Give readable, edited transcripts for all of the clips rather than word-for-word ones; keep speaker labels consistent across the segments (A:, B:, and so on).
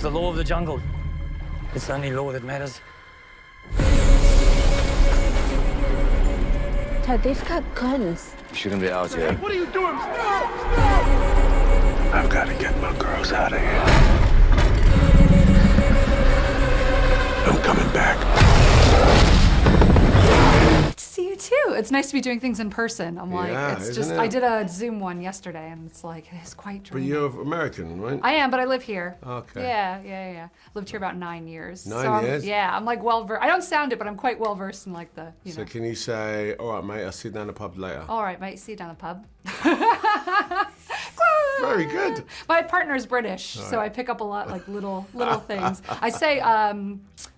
A: the law of the jungle. It's the only law that matters.
B: Dad, they've got guns.
C: You shouldn't be out here.
D: What are you doing? Stop!
C: I've got to get my girls out of here. I'm coming back.
E: See you too. It's nice to be doing things in person. I'm like,
F: Yeah,
E: it's
F: isn't
E: just,
F: it?
E: I did a Zoom one yesterday and it's like, it's quite
F: But
E: dreamy.
F: you're American, right?
E: I am, but I live here.
F: Okay.
E: Yeah. Lived here about 9 years.
F: 9 years?
E: Yeah, I'm like well-versed. I don't sound it, but I'm quite well-versed in like the, you
F: So
E: know.
F: can you say, all right, mate, I'll see you down the pub later?
E: All right, mate, see you down the pub.
F: Very good.
E: My partner's British, so I pick up a lot, like little things. I say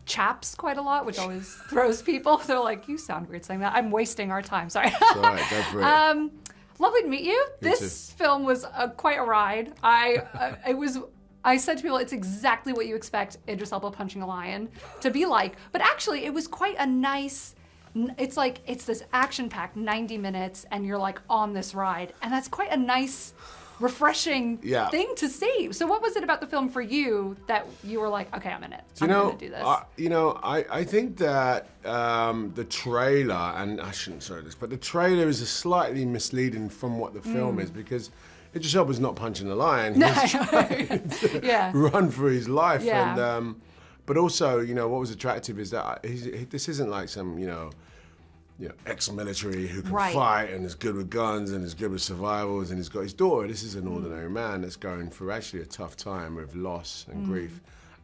E: chaps quite a lot, which always throws people. They're like, you sound weird saying that. I'm wasting our time, sorry.
F: It's all right, go for it.
E: Lovely to meet you. This film was quite a ride. I said to people, it's exactly what you expect Idris Elba punching a lion to be like. But actually, it was quite a nice, it's like, it's this action-packed 90 minutes and you're like on this ride. And that's quite a nice, refreshing thing to see. So what was it about the film for you that you were like, okay, I'm in it. I'm gonna do this.
F: I think that the trailer, and I shouldn't say this, but the trailer is slightly misleading from what the film is, because Idris Elba's not punching the lion. He's trying to run for his life.
E: Yeah.
F: And, but also, what was attractive is that this isn't like some, ex-military who can fight and is good with guns and is good with survivals and he's got his daughter. This is an ordinary man that's going through actually a tough time with loss and grief,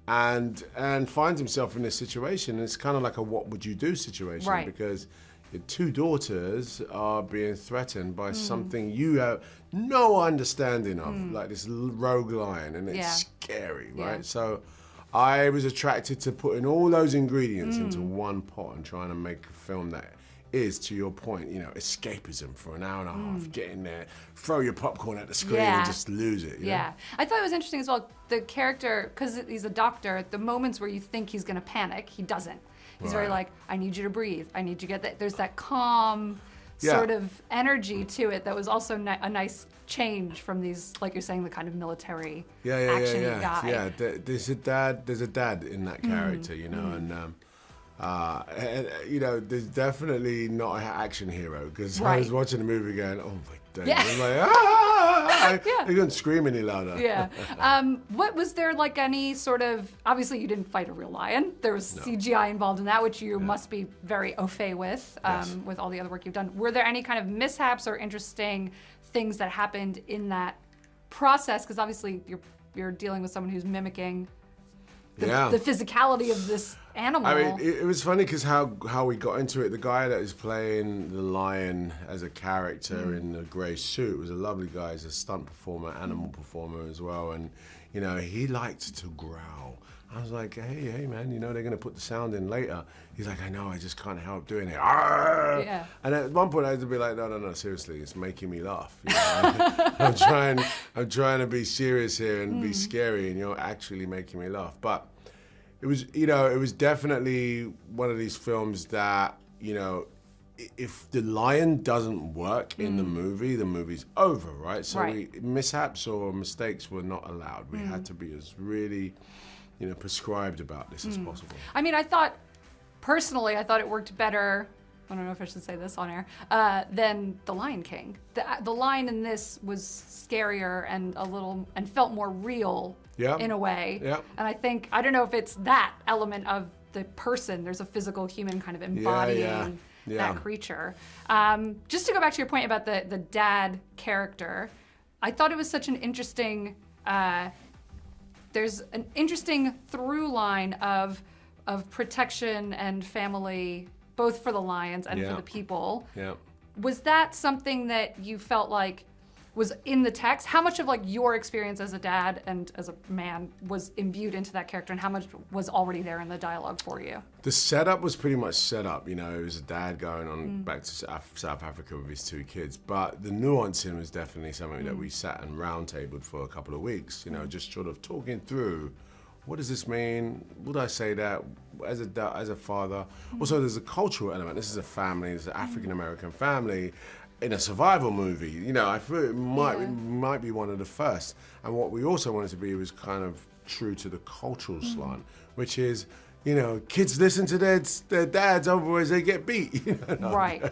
F: and finds himself in this situation. And it's kind of like a what would you do situation, because your two daughters are being threatened by something you have no understanding of, like this rogue lion, and it's scary, right? So I was attracted to putting all those ingredients into one pot and trying to make a film that is, to your point, escapism for an hour and a half. Get in there, throw your popcorn at the screen and just lose it.
E: Yeah. I thought it was interesting as well, the character, because he's a doctor, the moments where you think he's gonna panic, he doesn't. He's very like, I need you to breathe. I need you to get that. There's that calm sort of energy to it that was also a nice change from these, like you're saying, the kind of military action-y guy.
F: Yeah, there's a dad in that character, and there's definitely not an action hero, because I was watching the movie going, oh my days.
E: Yeah.
F: I'm like, you couldn't scream any louder.
E: Yeah. What was there like any sort of, obviously you didn't fight a real lion. There was CGI involved in that, which you must be very au fait with all the other work you've done. Were there any kind of mishaps or interesting things that happened in that process? Because obviously you're dealing with someone who's mimicking the physicality of this animal.
F: I mean, it was funny because how we got into it. The guy that was playing the lion as a character in the grey suit was a lovely guy. He's a stunt performer, animal performer as well, and he liked to growl. I was like, hey man, they're going to put the sound in later. He's like, I know, I just can't help doing it. Yeah. And at one point I had to be like, no, seriously, it's making me laugh. I'm trying to be serious here and be scary, and you're actually making me laugh. But it was, it was definitely one of these films that, if the lion doesn't work in the movie's over, right? So mishaps or mistakes were not allowed. We had to be as really prescribed about this as possible.
E: I mean, personally, I thought it worked better, I don't know if I should say this on air, than The Lion King. The lion in this was scarier and and felt more real in a way.
F: Yeah.
E: And I don't know if it's that element of the person, there's a physical human kind of embodying that creature. Just to go back to your point about the dad character, I thought it was such an interesting, there's an interesting through line of protection and family, both for the lions and for the people.
F: Yeah.
E: Was that something that you felt like was in the text? How much of like your experience as a dad and as a man was imbued into that character, and how much was already there in the dialogue for you?
F: The setup was pretty much set up. It was a dad going on back to South Africa with his two kids, but the nuancing was definitely something that we sat and round-tabled for a couple of weeks, just sort of talking through, what does this mean? Would I say that as a father? Also, there's a cultural element. This is a family, it's an African-American family in a survival movie. I thought it might be one of the first. And what we also wanted to be was kind of true to the cultural slant, which is, you know, kids listen to their dads, otherwise they get beat. You know?
E: Right.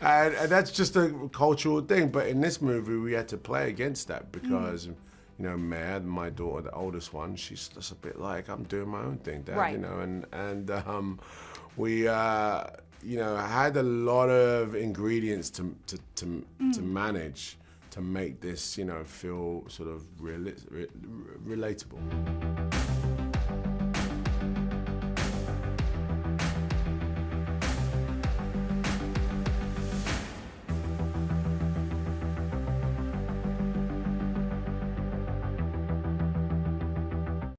F: And that's just a cultural thing. But in this movie, we had to play against that because, you know, Mare, my daughter, the oldest one, she's just a bit like, I'm doing my own thing, Dad.
E: Right.
F: You know, and we, you know, had a lot of ingredients to manage to make this, you know, feel sort of relatable.